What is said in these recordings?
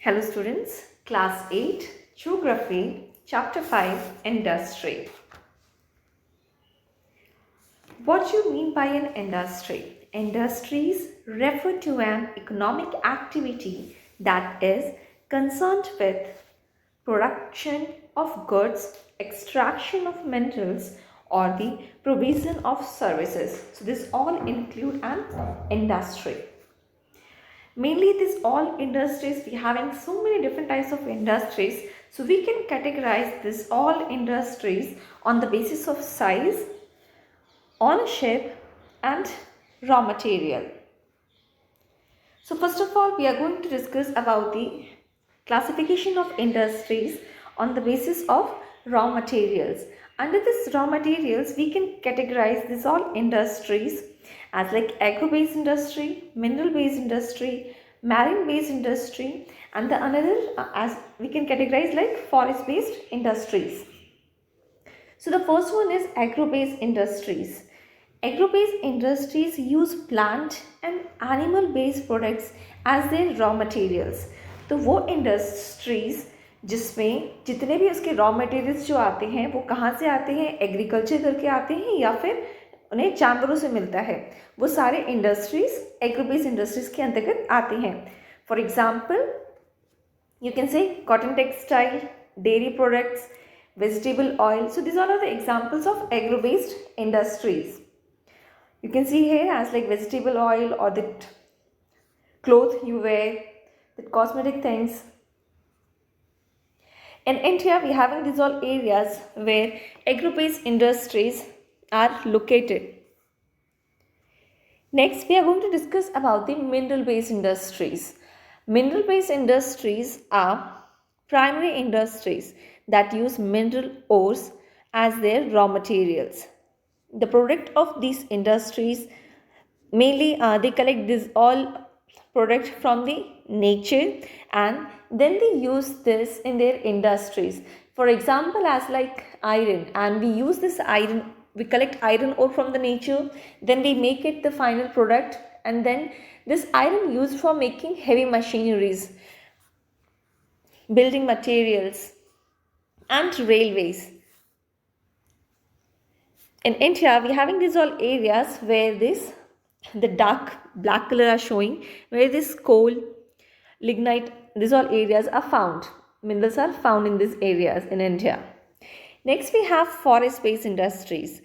Hello students, class 8, Geography, chapter 5, Industry. What do you mean by an industry? Industries refer to an economic activity that is concerned with production of goods, extraction of minerals, or the provision of services. So this all include an industry. Mainly this all industries, we having so many different types of industries, so we can categorize this all industries on the basis of size, ownership and raw material. So first of all, we are going to discuss about the classification of industries on the basis of raw materials. Under this raw materials, we can categorize this all industries as like agro-based industry, mineral-based industry, marine-based industry, and the another as we can categorize like forest-based industries. So the first one is agro-based industries. Agro-based industries use plant and animal-based products as their raw materials. तो वो industries जिसमें जितने भी उसके raw materials जो आते हैं वो कहाँ से आते हैं, एग्रीकल्चर करके आते हैं या फिर उन्हें जानवरों से मिलता है, वो सारे इंडस्ट्रीज एग्रो-बेस्ड इंडस्ट्रीज के अंतर्गत आते हैं. For example you can say cotton textile, dairy products, vegetable oil. So these all are the examples of agro-based industries. You can see here as like vegetable oil or the cloth you wear, the cosmetic things. In India, we having these all areas where agro-based industries are located. Next, we are going to discuss about the mineral-based industries. Mineral-based industries are primary industries that use mineral ores as their raw materials. The product of these industries mainly they collect this all product from the nature and then they use this in their industries. For example, as like iron, and we use this iron, we collect iron ore from the nature, then we make it the final product, and then this iron used for making heavy machineries, building materials and railways. In India, we having these all areas where this the dark black color are showing, where this coal, lignite, these all areas are found. Minerals are found in these areas in India. Next, we have forest-based industries.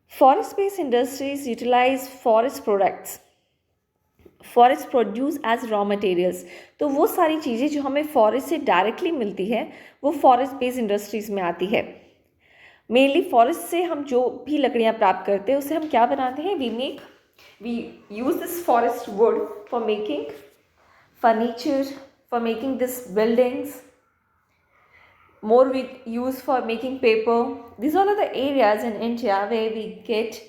Forest-based industries utilize forest products. Forest produce as raw materials. तो वो सारी चीज़ें जो हमें forest से directly मिलती है वो फॉरेस्ट बेस्ड इंडस्ट्रीज़ में आती है. मेनली फॉरेस्ट से हम जो भी लकड़ियाँ प्राप्त करते हैं उससे हम क्या बनाते हैं, we use this forest wood for making furniture, for making this buildings, more we use for making paper. These all are the areas in India where we get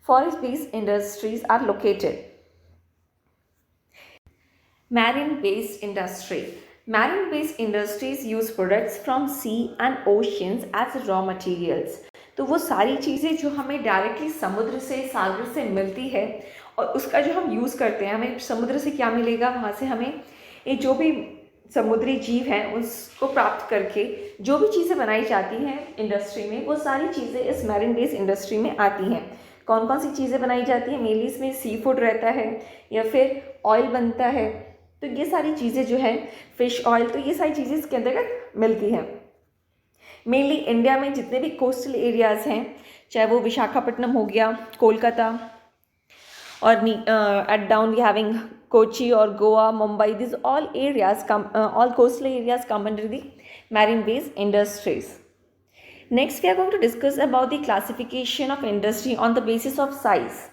forest based industries are located. Marine-based industry. Marine-based industries use products from sea and oceans as raw materials. तो वो सारी चीज़ें जो हमें directly समुद्र से, सागर से मिलती है और उसका जो हम यूज़ करते हैं, हमें समुद्र से क्या मिलेगा, वहाँ से हमें ये जो भी समुद्री जीव हैं उसको प्राप्त करके जो भी चीज़ें बनाई जाती हैं इंडस्ट्री में, वो सारी चीज़ें इस मैरिन बेस्ड इंडस्ट्री में आती हैं. कौन कौन सी चीज़ें बनाई जाती हैं, मेनली इसमें सी फूड रहता है या फिर ऑयल बनता है. तो ये सारी चीज़ें जो है फिश ऑयल, तो ये सारी चीज़ें इसके अंतर्गत मिलती हैं. मेनली इंडिया में जितने भी कोस्टल एरियाज़ हैं, चाहे वो विशाखापट्टनम हो गया, कोलकाता, और at down we having Kochi और Goa, Mumbai, this all areas all coastal areas come under the marine based industries. Next, we are going to discuss about the classification of industry on the basis of size.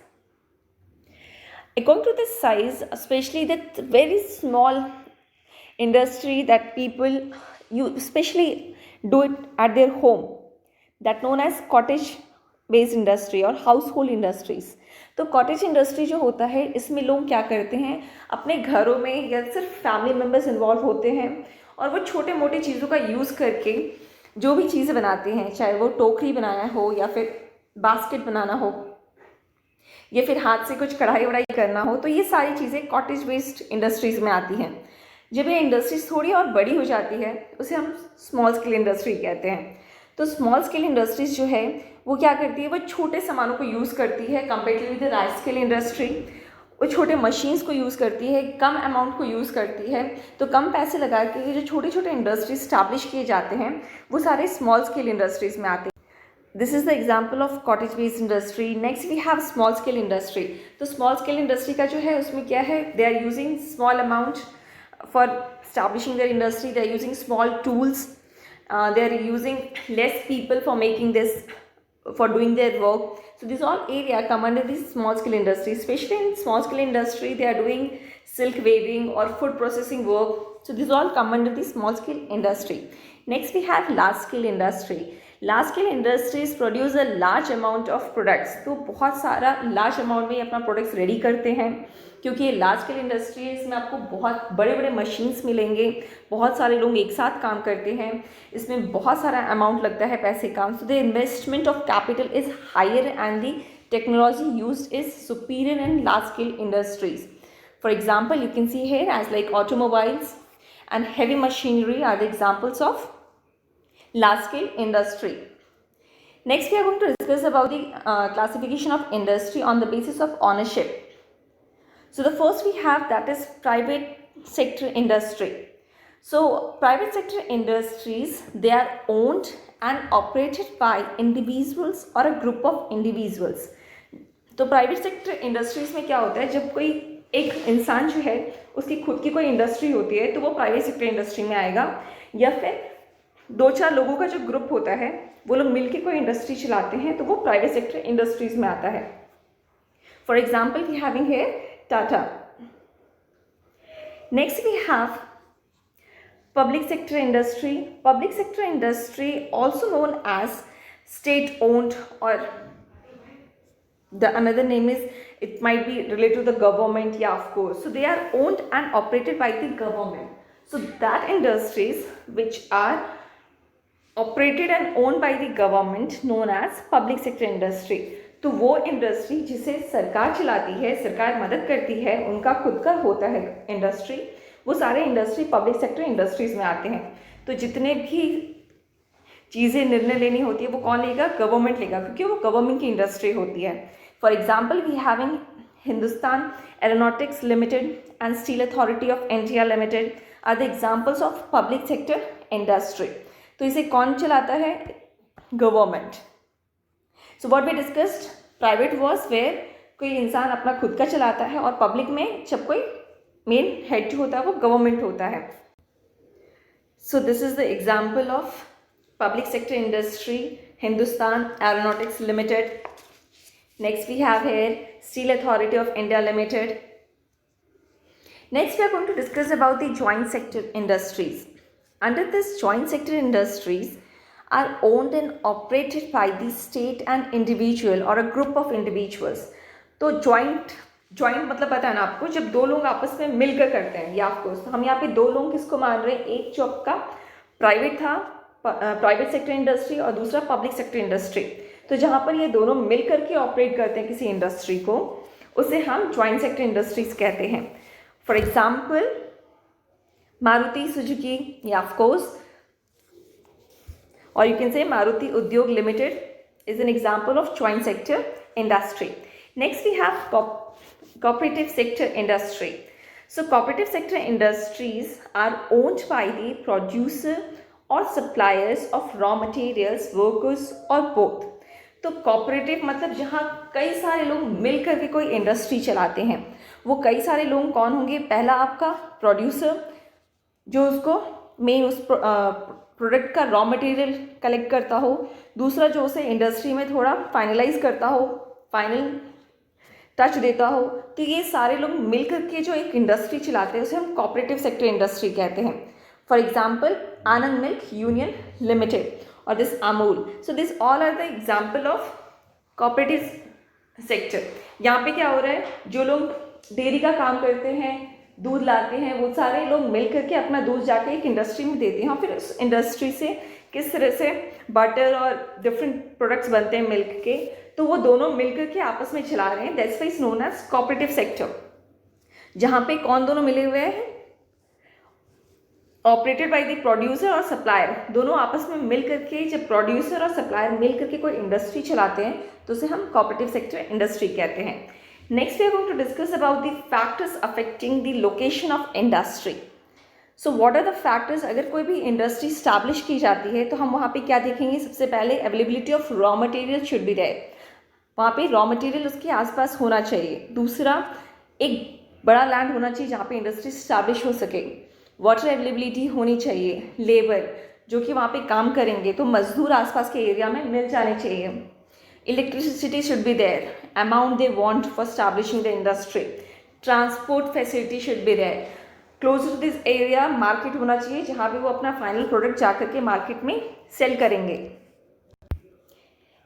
According to this size, especially that very small industry that people especially do it at their home, that known as cottage based industry or household industries. तो cottage industry जो होता है इसमें लोग क्या करते हैं, अपने घरों में या सिर्फ फैमिली मेम्बर्स इन्वॉल्व होते हैं और वो छोटे मोटे चीज़ों का यूज़ करके जो भी चीज़ें बनाते हैं, चाहे वो टोकरी बनाना हो या फिर बास्केट बनाना हो या फिर हाथ से कुछ कढ़ाई वढ़ाई करना हो, तो ये सारी चीज़ें कॉटेज बेस्ड इंडस्ट्रीज़ में आती हैं. जब ये इंडस्ट्रीज थोड़ी और बड़ी हो जाती है उसे हम स्मॉल स्केल इंडस्ट्री कहते हैं। तो स्मॉल स्केल इंडस्ट्रीज जो है वो क्या करती है, वो छोटे सामानों को यूज़ करती है comparatively the large scale industry. वो छोटे मशीन्स को यूज़ करती है, कम अमाउंट को यूज़ करती है। तो कम पैसे लगा के जो छोटे छोटे इंडस्ट्रीज स्टैब्लिश किए जाते हैं वो सारे स्मॉल स्केल इंडस्ट्रीज में आते हैं। This is the example of cottage based industry. Next we have small scale industry. तो स्मॉल स्केल इंडस्ट्री का जो है उसमें क्या है, they are using small amount for establishing their industry. They are using small tools, they are using less people for making this, for doing their work. So this all area come under this small scale industry. Especially in small scale industry they are doing silk weaving or food processing work. So this all come under the small scale industry. Next we have large scale industry. Large scale industries produce a large amount of products. तो बहुत सारा large amount में ये अपना products ready करते हैं, क्योंकि ये लार्ज स्केल इंडस्ट्रीज में आपको बहुत बड़े बड़े मशीन्स मिलेंगे, बहुत सारे लोग एक साथ काम करते हैं, इसमें बहुत सारा अमाउंट लगता है पैसे का। So the investment of capital is higher and the technology used is superior in large scale industries. For example, you can see here as like automobiles and heavy machinery are the examples of large scale industry. Next we are going to discuss about the classification of industry on the basis of ownership. So the first we have that is private sector industry. So private sector industries, they are owned and operated by individuals or a group of individuals. तो private sector industries में क्या होता है, जब कोई एक इंसान जो है उसकी खुद की कोई इंडस्ट्री होती है तो वो प्राइवेट सेक्टर इंडस्ट्री में आएगा, या फिर दो चार लोगों का जो ग्रुप होता है वो लोग मिलकर कोई इंडस्ट्री चलाते हैं तो वो प्राइवेट सेक्टर इंडस्ट्रीज में आता है. For example we having here Tata. Next we have public sector industry. Public sector industry also known as state owned, or the another name is, it might be related to the government. Yeah, of course. So they are owned and operated by the government. So that industries which are operated and owned by the government known as public sector industry. तो वो industry जिसे सरकार चलाती है, सरकार मदद करती है, उनका खुद का होता है इंडस्ट्री, वो सारे इंडस्ट्री पब्लिक सेक्टर इंडस्ट्रीज में आते हैं. तो जितने भी चीज़ें निर्णय लेनी होती है वो कौन लेगा, गवर्नमेंट लेगा, क्योंकि वो गवर्नमेंट की इंडस्ट्री होती है. For example we having Hindustan Aeronautics Limited and Steel Authority of India Limited are the examples of public sector industry. तो इसे कौन चलाता है, government. So what we discussed, private was where कोई इंसान अपना खुद का चलाता है, और पब्लिक में जब कोई मेन हेड जो होता है वो गवर्नमेंट होता है. So this is the example of public sector industry, Hindustan Aeronautics Limited. Next we have here Steel Authority of India Limited. Next we are going to discuss about the joint sector industries. Under this joint sector industries are owned and operated by the state and individual or a group of individuals. तो joint मतलब पता है ना आपको, जब दो लोग आपस में मिलकर करते हैं, या ऑफकोर्स तो हम यहाँ पे दो लोग किसको मान रहे हैं, एक जो आपका प्राइवेट था प्राइवेट सेक्टर इंडस्ट्री और दूसरा पब्लिक सेक्टर इंडस्ट्री. तो जहाँ पर ये दोनों मिलकर के ऑपरेट करते हैं किसी इंडस्ट्री को, उसे हम जॉइंट सेक्टर इंडस्ट्रीज कहते हैं. For example Maruti Suzuki, yeah, of course, or you can say Maruti Udyog Limited is an example of joint sector industry. Next we have cooperative sector industry. So cooperative sector industries are owned by the producer or suppliers of raw materials, workers or both. तो cooperative मतलब जहाँ कई सारे लोग मिलकर के कोई industry चलाते हैं. वो कई सारे लोग कौन होंगे, पहला आपका प्रोड्यूसर जो उसको मेन उस प्रोडक्ट का रॉ मटेरियल कलेक्ट करता हो, दूसरा जो उसे इंडस्ट्री में थोड़ा फाइनलाइज करता हो, फाइनल टच देता हो. तो ये सारे लोग मिलकर के जो एक इंडस्ट्री चलाते हैं उसे हम कोऑपरेटिव सेक्टर इंडस्ट्री कहते हैं. For example Anand milk union limited और this Amul. So this all are the example of cooperative sector. यहाँ पे क्या हो रहा है, जो लोग डेयरी का काम करते हैं, दूध लाते हैं, वो सारे लोग मिल करके अपना दूध जाके एक इंडस्ट्री में देते हैं, और फिर उस इंडस्ट्री से किस तरह से बटर और डिफरेंट प्रोडक्ट्स बनते हैं मिल्क के, तो वो दोनों मिल करके आपस में चला रहे हैं. That's why is known as cooperative sector. जहाँ पे कौन दोनों मिले हुए हैं, ऑपरेटेड बाय द प्रोड्यूसर और सप्लायर, दोनों आपस में मिल करके, जब प्रोड्यूसर और सप्लायर मिल करके कोई इंडस्ट्री चलाते हैं तो उसे हम कोऑपरेटिव सेक्टर इंडस्ट्री कहते हैं. Next we are going to discuss about the factors affecting the location of industry. So what are the factors. अगर कोई भी इंडस्ट्री स्टैब्लिश की जाती है तो हम वहाँ पे क्या देखेंगे. सबसे पहले availability of raw material should be there, वहाँ पे रॉ मटेरियल उसके आसपास होना चाहिए. दूसरा, एक बड़ा लैंड होना चाहिए जहाँ पे इंडस्ट्री स्टैब्लिश हो सके. वाटर अवेलेबिलिटी होनी चाहिए. लेबर जो कि वहाँ पे काम करेंगे तो मजदूर आसपास के एरिया में मिल जाने चाहिए. Electricity should be there, amount they want for establishing the industry. Transport facility should be there. Close to this area market होना चाहिए जहाँ पे वो अपना फाइनल प्रोडक्ट जा करके मार्केट में सेल करेंगे.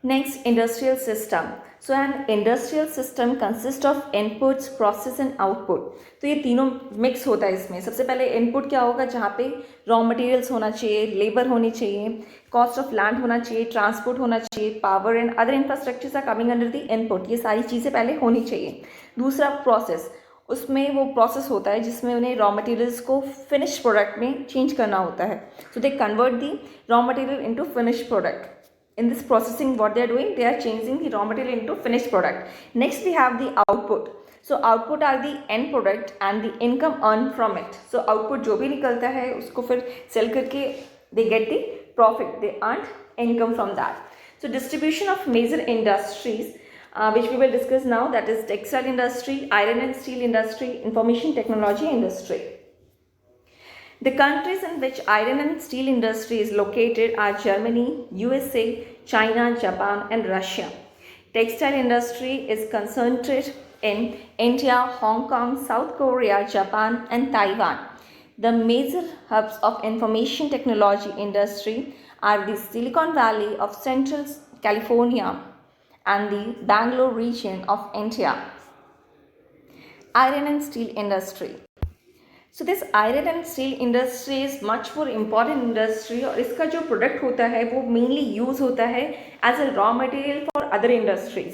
Next, industrial system. So an industrial system consist of inputs, process and output. तो ये तीनों मिक्स होता है इसमें. सबसे पहले इनपुट क्या होगा, जहाँ पे रॉ मटेरियल्स होना चाहिए, लेबर होनी चाहिए, कॉस्ट ऑफ लैंड होना चाहिए, ट्रांसपोर्ट होना चाहिए, power and other infrastructures are coming under the input. ये सारी चीज़ें पहले होनी चाहिए. दूसरा, प्रोसेस. उसमें वो प्रोसेस होता है जिसमें उन्हें रॉ मटेरियल्स को फिनिश प्रोडक्ट में चेंज करना होता है. So they convert the raw material into finish product. In this processing, what they are doing, they are changing the raw material into finished product. Next we have the output. So output are the end product and the income earned from it. So output जो भी निकलता है उसको फिर sell करके they get the profit, they earned income from that. So distribution of major industries which we will discuss now, that is textile industry, iron and steel industry, information technology industry. The countries in which iron and steel industry is located are Germany, USA, China, Japan and Russia. Textile industry is concentrated in India, Hong Kong, South Korea, Japan and Taiwan. The major hubs of information technology industry are the Silicon Valley of Central California and the Bangalore region of India. Iron and steel industry. So this iron and steel industry is much more important industry और इसका जो product होता है वो mainly use होता है as a raw material for other industries.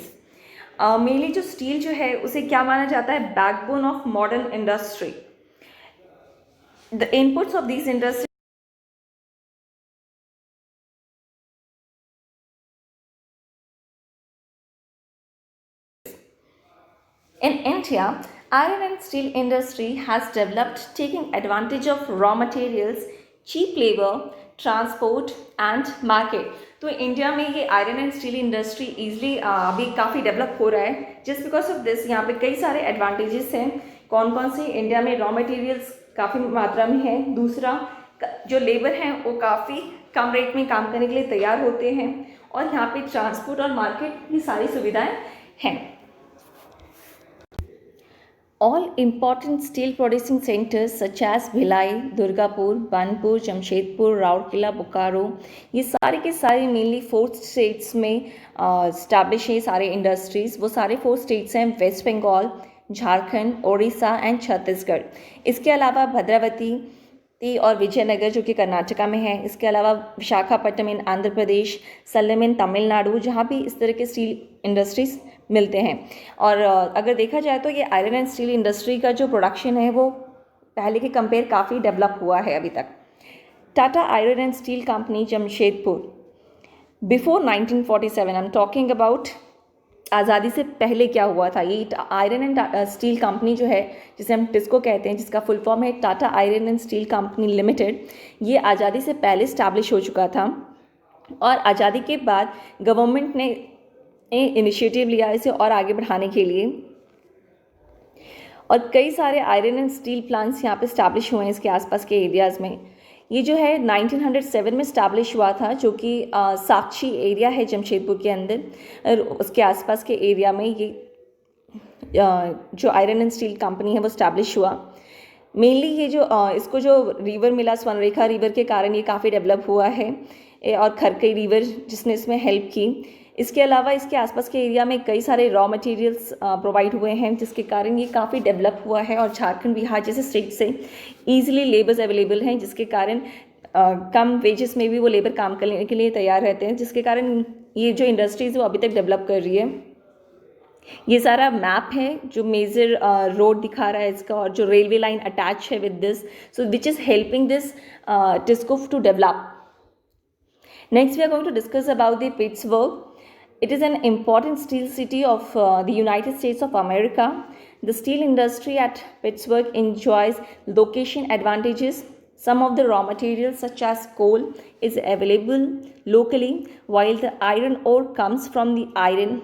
Mainly जो steel जो है उसे क्या माना जाता है, backbone of modern industry. The inputs of this industry in India, iron and steel industry has developed taking advantage of raw materials, cheap labor, transport and market. तो India में ये iron and steel industry easily अभी काफ़ी develop हो रहा है. Just because of this यहाँ पे कई सारे एडवांटेजेस हैं. कौन कौन से, इंडिया में रॉ मटेरियल्स काफ़ी मात्रा में है. दूसरा, जो लेबर हैं वो काफ़ी कम रेट में काम करने के लिए तैयार होते हैं. और यहाँ पे ट्रांसपोर्ट और मार्केट की सारी सुविधाएँ हैं. All important steel producing centers such as Bhilai, Durgapur, Banpur, Jamshedpur, Rourkela, Bokaro, ये सारे के सारे मेनली 4 स्टेट्स में स्टैब्लिश है. सारे इंडस्ट्रीज़ वो सारे 4 स्टेट्स हैं, वेस्ट बंगाल, झारखंड, उड़ीसा एंड छत्तीसगढ़. इसके अलावा भद्रावती और विजयनगर जो कि कर्नाटका में है. इसके अलावा विशाखापट्टनम इन आंध्र प्रदेश, सलेम इन तमिलनाडु, जहाँ भी इस तरह के स्टील इंडस्ट्रीज़ मिलते हैं. और अगर देखा जाए तो ये आयरन एंड स्टील इंडस्ट्री का जो प्रोडक्शन है वो पहले के कंपेयर काफ़ी डेवलप हुआ है अभी तक. Tata iron and steel company Jamshedpur, before 1947, I am talking about आज़ादी से पहले क्या हुआ था. ये आयरन एंड स्टील कंपनी जो है, जिसे हम टिस्को कहते हैं, जिसका फुल फॉर्म है Tata iron and steel company limited, ये आज़ादी से पहले स्टैब्लिश हो चुका था. और आज़ादी के बाद गवर्नमेंट ने इनिशिएटिव लिया इसे और आगे बढ़ाने के लिए. और कई सारे आयरन एंड स्टील प्लांट्स यहाँ पे स्टैब्लिश हुए हैं इसके आसपास के एरियाज़ में. ये जो है 1907 में स्टैब्लिश हुआ था, जो कि साक्षी एरिया है जमशेदपुर के अंदर. और उसके आसपास के एरिया में ये जो आयरन एंड स्टील कंपनी है वो स्टैब्लिश हुआ. मेनली ये जो इसको जो रिवर मिला, स्वर्णरेखा रिवर के कारण ये काफ़ी डेवलप हुआ है. और खरकई रिवर जिसने इसमें हेल्प की. इसके अलावा इसके आसपास के एरिया में कई सारे रॉ मटेरियल्स प्रोवाइड हुए हैं, जिसके कारण ये काफ़ी डेवलप हुआ है. और झारखंड, बिहार जैसे स्टेट से ईजिली लेबर्स अवेलेबल हैं, जिसके कारण कम वेजेस में भी वो लेबर काम करने के लिए तैयार रहते हैं, जिसके कारण ये जो इंडस्ट्रीज़ वो अभी तक डेवलप कर रही है. ये सारा मैप है जो मेजर रोड दिखा रहा है इसका, और जो रेलवे लाइन अटैच है with this, so which is helping this TISCO to develop. Next, we are going to discuss about the Pittsburgh. It is an important steel city of the United States of America. The steel industry at Pittsburgh enjoys location advantages. Some of the raw materials such as coal is available locally, while the iron ore comes from the iron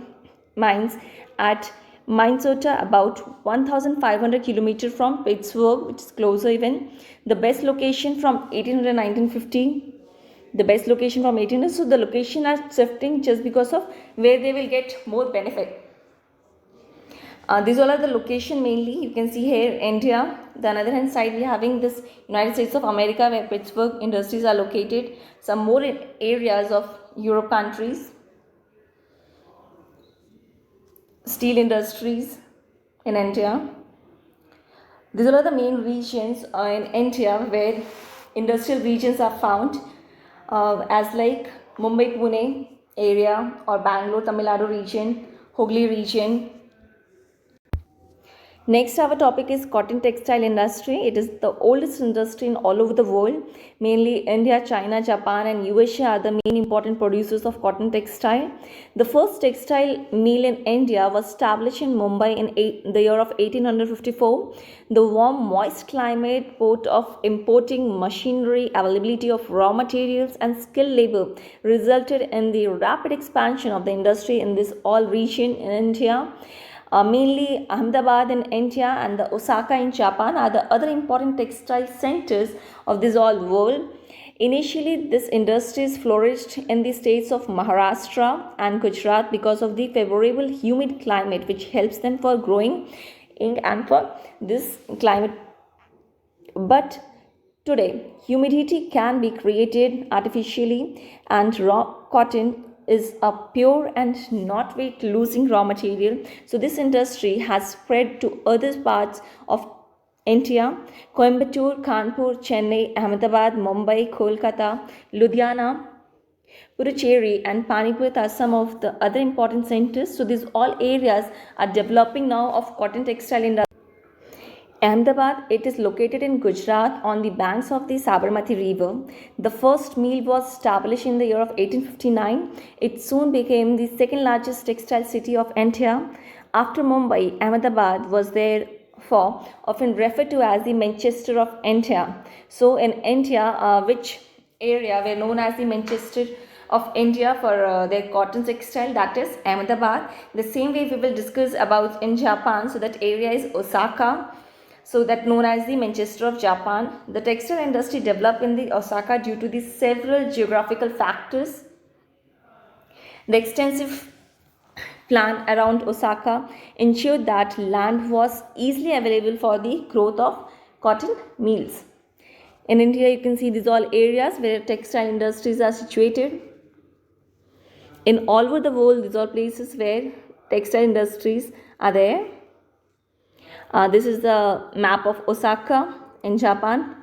mines at Minnesota, about 1,500 kilometers from Pittsburgh, which is closer even. The best location from 1800 1950. The best location from 18, so the location are shifting just because of where they will get more benefit. These all are the location mainly. You can see here India. The another hand side we are having this United States of America, where Pittsburgh industries are located. Some more areas of Europe countries, steel industries in India. These are the main regions in India where industrial regions are found. As like Mumbai, Pune area, or Bangalore, Tamil Nadu region, Hooghly region. Next, our topic is cotton textile industry. It is the oldest industry in all over the world. Mainly India, China, Japan and USA are the main important producers of cotton textile. The first textile mill in India was established in Mumbai in the year of 1854. The warm, moist climate, port of importing machinery, availability of raw materials and skilled labor resulted in the rapid expansion of the industry in this all region in India. Mainly Ahmedabad in India and the Osaka in Japan are the other important textile centers of this all world. Initially, this industries flourished in the states of Maharashtra and Gujarat because of the favorable humid climate, which helps them for growing and for this climate. But today, humidity can be created artificially, and raw cotton is a pure and not weight losing raw material. So this industry has spread to other parts of India. Coimbatore, Kanpur, Chennai, Ahmedabad, Mumbai, Kolkata, Ludhiana, Puducherry and Panipat are some of the other important centers. So these all areas are developing now of cotton textile industry. Ahmedabad, it is located in Gujarat on the banks of the Sabarmati River. The first mill was established in the year of 1859. It soon became the second largest textile city of India. After Mumbai, Ahmedabad was therefore often referred to as the Manchester of India. So in India, which area were known as the Manchester of India for their cotton textile, that is Ahmedabad. The same way we will discuss about in Japan, so that area is Osaka, so that known as the Manchester of Japan. The textile industry developed in the Osaka due to the several geographical factors. The extensive plan around Osaka ensured that land was easily available for the growth of cotton mills. In India, you can see these all areas where textile industries are situated. In all over the world, these are places where textile industries are there. This is the map of Osaka in Japan,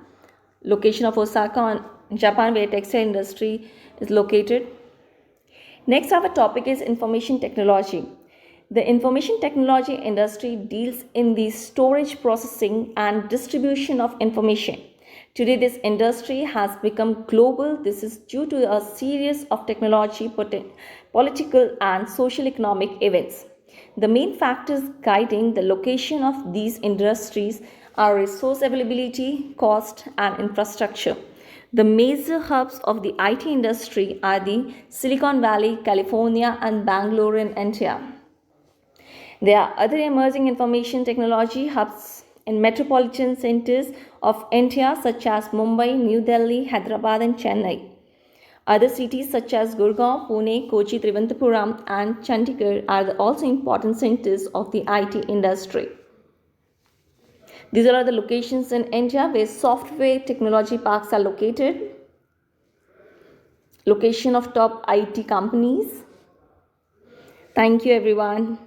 location of Osaka in Japan, where textile industry is located. Next, our topic is information technology. The information technology industry deals in the storage, processing and distribution of information. Today, this industry has become global. This is due to a series of technology, political and social economic events. The main factors guiding the location of these industries are resource availability, cost, and infrastructure. The major hubs of the IT industry are the Silicon Valley, California, and Bangalore in India. There are other emerging information technology hubs in metropolitan centers of India such as Mumbai, New Delhi, Hyderabad, and Chennai. Other cities such as Gurgaon, Pune, Kochi, Trivandrum, and Chandigarh are also important centers of the IT industry. These are the locations in India where software technology parks are located. Location of top IT companies. Thank you, everyone.